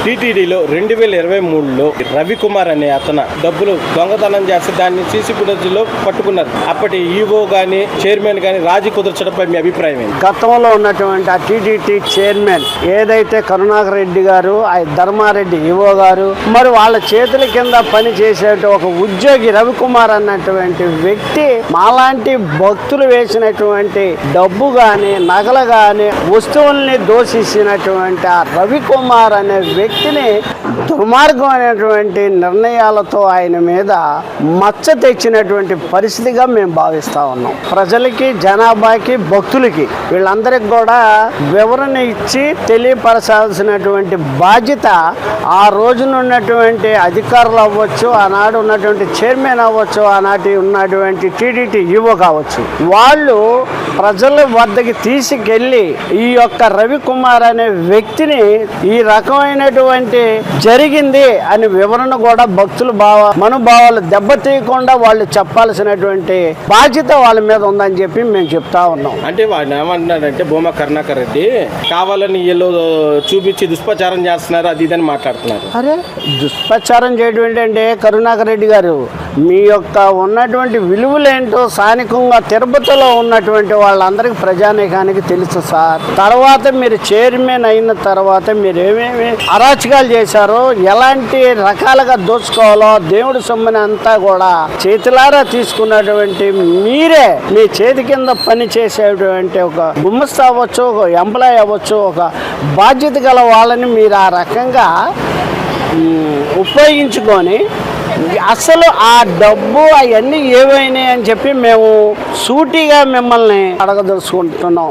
టీటీడీలో 2023లో రవికుమార్ అనే అతను డబ్బులు దొంగతనం చేస్తే దాన్ని సీసీ ఫుటేజ్ లో పట్టుకున్నారు. అప్పటి ఈవో గాని చైర్మన్ గాని రాజీ కుదర్చడంపై మీ అభిప్రాయం ఏంటి? గతంలో ఉన్నటువంటి ఆ టీటీడీ చైర్మన్ ఏదైతే కరుణాకర్ రెడ్డి గారు, ఆ ధర్మారెడ్డి ఈవో గారు, మరి వాళ్ళ చేతుల కింద పని చేసే ఒక ఉద్యోగి రవికుమార్ అన్నటువంటి వ్యక్తి మాలాంటి భక్తులు వేసినటువంటి డబ్బు గాని నగలు గాని వస్తువుల్ని దోషించినటువంటి ఆ రవికుమార్ అనే వ్యక్తిని దుర్మార్గమైనటువంటి నిర్ణయాలతో ఆయన మీద మచ్చ తెచ్చినటువంటి పరిస్థితిగా మేము భావిస్తా ఉన్నాం. ప్రజలకి, జనాభాకి, భక్తులకి వీళ్ళందరికీ కూడా వివరణ ఇచ్చి తెలియపరచాల్సినటువంటి బాధ్యత ఆ రోజున ఉన్నటువంటి అధికారులు అవ్వచ్చు, ఆనాడు ఉన్నటువంటి చైర్మన్ అవ్వచ్చు, ఆనాటి ఉన్నటువంటి టీటీడీ ఈవో కావచ్చు, వాళ్ళు ప్రజల వద్దకి తీసుకెళ్ళి ఈ యొక్క రవికుమార్ అనే వ్యక్తిని ఈ రకమైనటువంటి జరిగింది అని వివరణ కూడా భక్తుల మనోభావాలు దెబ్బతీయకుండా వాళ్ళు చెప్పాల్సినటువంటి బాధ్యత వాళ్ళ మీద ఉందని చెప్పి మేము చెప్తా ఉన్నాం. అంటే వాళ్ళు ఏమంటున్నారంటే భూమా కరుణాకర్ రెడ్డి కావాలని వీళ్ళు చూపించి దుష్ప్రచారం చేస్తున్నారు, అది ఇదని మాట్లాడుతున్నారు. అరే దుష్ప్రచారం చేయడం ఏంటంటే కరుణాకర్ రెడ్డి గారు, మీ యొక్క ఉన్నటువంటి విలువలేంటో స్థానికంగా తిరుపతిలో ఉన్నటువంటి వాళ్ళందరికీ ప్రజానీకానికి తెలుసు సార్. తర్వాత మీరు చైర్మన్ అయిన తర్వాత మీరు ఏమేమి అరాచకాలు చేశారో, ఎలాంటి రకాలుగా దోచుకోవాలో దేవుడి సొమ్ముని అంతా కూడా చేతులారా తీసుకున్నటువంటి మీరే మీ చేతి కింద పని చేసేటువంటి ఒక గుమస్తా అవ్వచ్చు, ఒక ఎంప్లాయ్ అవ్వచ్చు, ఒక బాధ్యత గల వాళ్ళని మీరు ఆ రకంగా ఉపయోగించుకొని అసలు ఆ డబ్బు అవన్నీ ఏమైనాయి అని చెప్పి మేము సూటిగా మిమ్మల్ని అడగదలుచుకుంటున్నాం.